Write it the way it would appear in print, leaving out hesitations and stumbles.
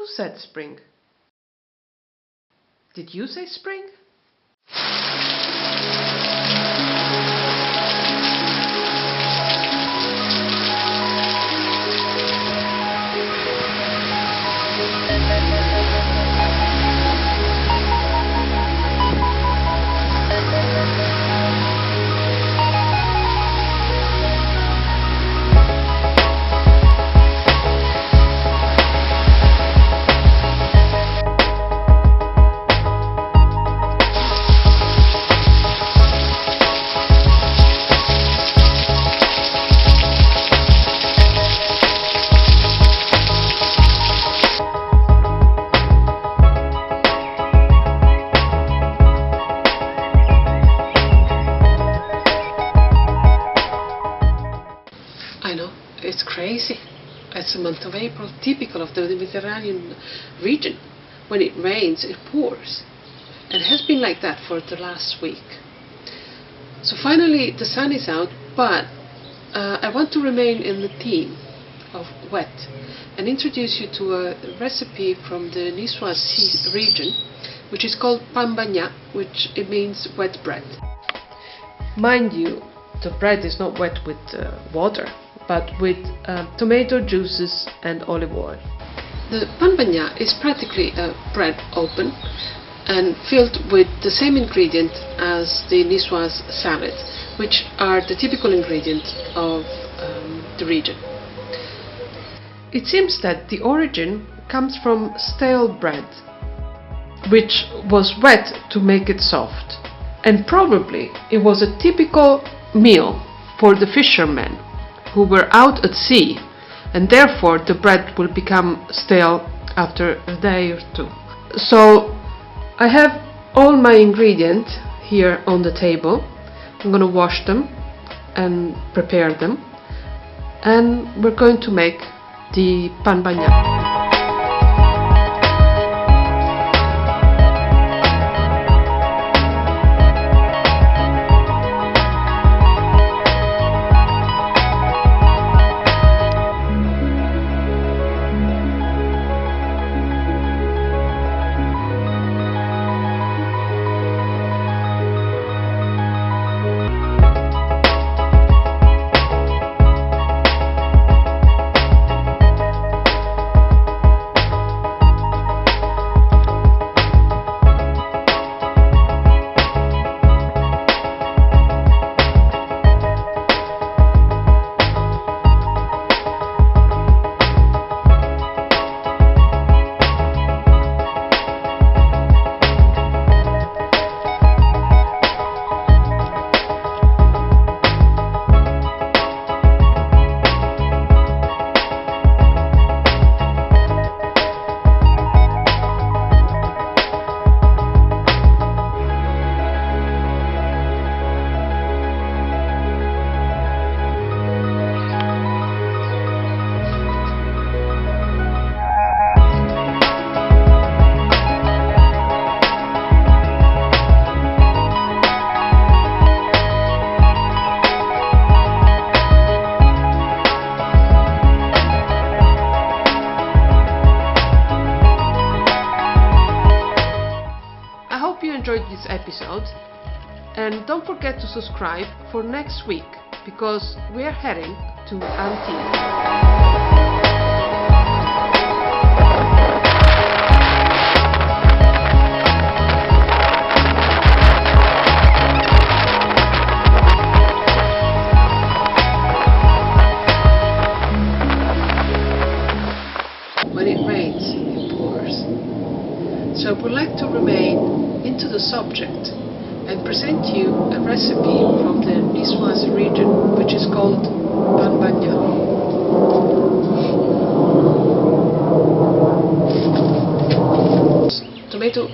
Who said spring? Did you say spring? It's crazy. It's the month of April, typical of the Mediterranean region. When it rains, it pours. And it has been like that for the last week. So finally the sun is out, but I want to remain in the theme of wet and introduce you to a recipe from the nicoise sea region, which is called pain bagnat, which it means wet bread. Mind you, the bread is not wet with water, but with tomato juices and olive oil. The pain bagnat is practically a bread open and filled with the same ingredient as the nicoise salad, which are the typical ingredients of the region. It seems that the origin comes from stale bread, which was wet to make it soft, and probably it was a typical meal for the fishermen who were out at sea, and therefore the bread will become stale after a day or two. So I have all my ingredients here on the table. I'm going to wash them and prepare them, and we're going to make the pain bagnat. Enjoyed this episode, and don't forget to subscribe for next week, because we are heading to Antibes. When it rains, it pours. So I would like to remain into the subject and present you a recipe from the nicoise region, which is called pain bagnat. Tomato